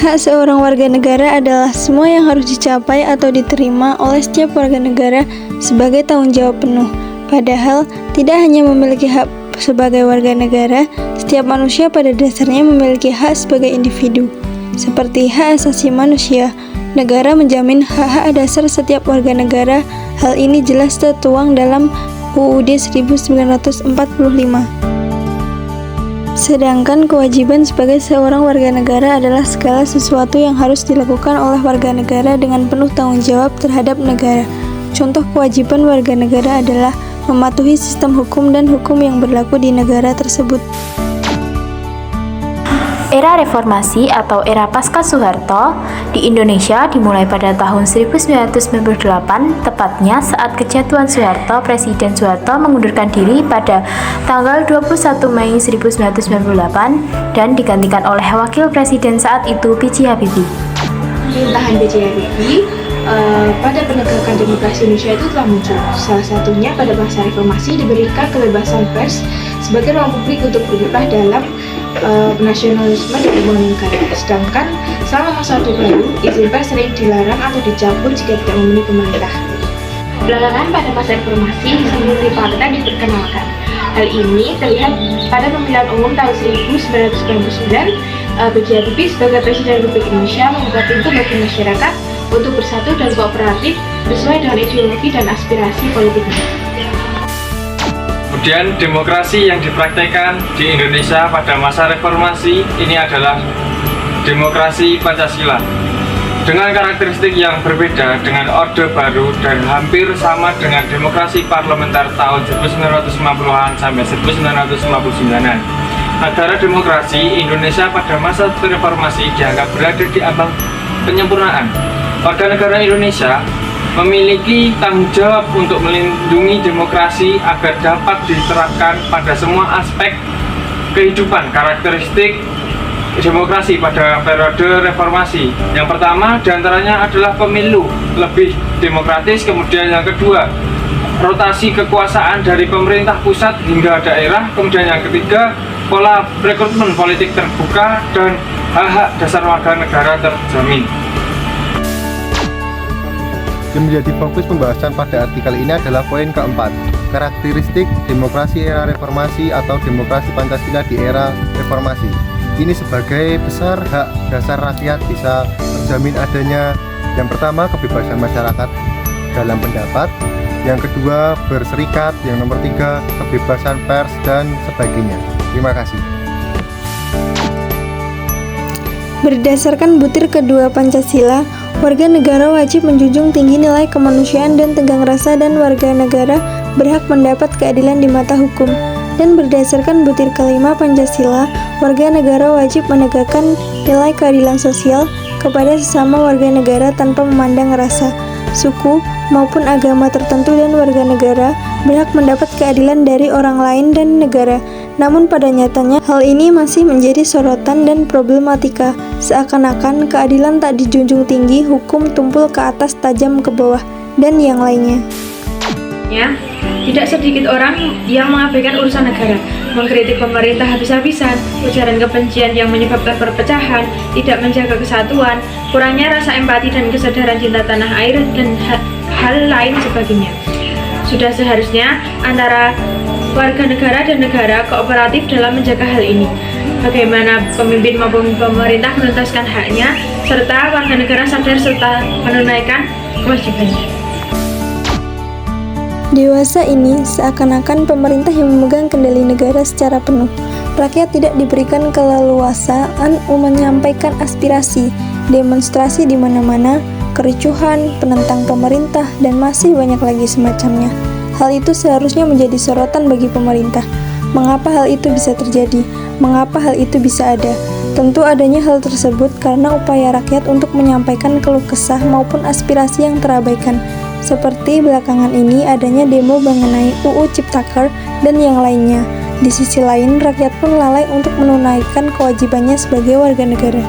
Hak seorang warga negara adalah semua yang harus dicapai atau diterima oleh setiap warga negara sebagai tanggung jawab penuh. Padahal, tidak hanya memiliki hak sebagai warga negara, setiap manusia pada dasarnya memiliki hak sebagai individu. Seperti hak asasi manusia, negara menjamin hak-hak dasar setiap warga negara. Hal ini jelas tertuang dalam UUD 1945. Sedangkan kewajiban sebagai seorang warga negara adalah segala sesuatu yang harus dilakukan oleh warga negara dengan penuh tanggung jawab terhadap negara. Contoh kewajiban warga negara adalah mematuhi sistem hukum dan hukum yang berlaku di negara tersebut. Era reformasi atau era pasca Soeharto di Indonesia dimulai pada tahun 1998, tepatnya saat kejatuhan Soeharto. Presiden Soeharto mengundurkan diri pada tanggal 21 Mei 1998 dan digantikan oleh wakil presiden saat itu B.J. Habibie. Pemerintahan B.J. Habibie pada penegakan demokrasi Indonesia itu telah muncul. Salah satunya pada masa reformasi diberikan kebebasan pers sebagai ruang publik untuk berkiprah dalam nasionalisme dan pembangunan negara. Sedangkan selama masa Orde Baru, izin pers sering dilarang atau dicabut jika tidak memenuhi pemerintah. Belakangan pada masa reformasi, multi partai diperkenalkan. Hal ini terlihat pada pemilihan umum tahun 1999. B.J. Habibie sebagai Presiden Republik Indonesia membuka pintu bagi masyarakat untuk bersatu dan kooperatif sesuai dengan ideologi dan aspirasi politiknya. Kemudian demokrasi yang dipraktekkan di Indonesia pada masa reformasi ini adalah demokrasi Pancasila. Dengan karakteristik yang berbeda dengan Orde Baru dan hampir sama dengan demokrasi parlementer tahun 1950-an sampai 1959-an. Negara demokrasi Indonesia pada masa reformasi dianggap berada di ambang penyempurnaan. Warga negara Indonesia memiliki tanggung jawab untuk melindungi demokrasi agar dapat diterapkan pada semua aspek kehidupan. Karakteristik demokrasi pada periode reformasi, yang pertama diantaranya adalah pemilu lebih demokratis. Kemudian yang kedua, rotasi kekuasaan dari pemerintah pusat hingga daerah. Kemudian yang ketiga, pola rekrutmen politik terbuka dan hak-hak dasar warga negara terjamin. Yang menjadi fokus pembahasan pada artikel ini adalah poin keempat, karakteristik demokrasi era reformasi atau demokrasi Pancasila di era reformasi. Ini sebagai besar hak dasar rakyat bisa terjamin adanya yang pertama kebebasan masyarakat dalam pendapat, yang kedua berserikat, yang nomor tiga kebebasan pers dan sebagainya. Terima kasih. Berdasarkan butir kedua Pancasila, warga negara wajib menjunjung tinggi nilai kemanusiaan dan tenggang rasa, dan warga negara berhak mendapat keadilan di mata hukum. Dan berdasarkan butir kelima Pancasila, warga negara wajib menegakkan nilai keadilan sosial kepada sesama warga negara tanpa memandang rasa, suku, maupun agama tertentu, dan warga negara berhak mendapat keadilan dari orang lain dan negara. Namun pada nyatanya, hal ini masih menjadi sorotan dan problematika. Seakan-akan keadilan tak dijunjung tinggi, hukum tumpul ke atas, tajam ke bawah, dan yang lainnya. Tidak sedikit orang yang mengabaikan urusan negara, mengkritik pemerintah habis-habisan, ujaran kebencian yang menyebabkan perpecahan, tidak menjaga kesatuan, kurangnya rasa empati dan kesadaran cinta tanah air, dan hal lain sebagainya. Sudah seharusnya antara warga negara dan negara kooperatif dalam menjaga hal ini. Bagaimana pemimpin maupun pemerintah menuntaskan haknya, serta warga negara sadar serta menunaikan kewajibannya. Dewasa ini seakan-akan pemerintah yang memegang kendali negara secara penuh. Rakyat tidak diberikan keleluasaan menyampaikan aspirasi, demonstrasi di mana-mana, kericuhan, penentang pemerintah, dan masih banyak lagi semacamnya. Hal itu seharusnya menjadi sorotan bagi pemerintah. Mengapa hal itu bisa terjadi? Mengapa hal itu bisa ada? Tentu adanya hal tersebut karena upaya rakyat untuk menyampaikan keluh kesah maupun aspirasi yang terabaikan. Seperti belakangan ini adanya demo mengenai UU Ciptaker dan yang lainnya. Di sisi lain, rakyat pun lalai untuk menunaikan kewajibannya sebagai warga negara.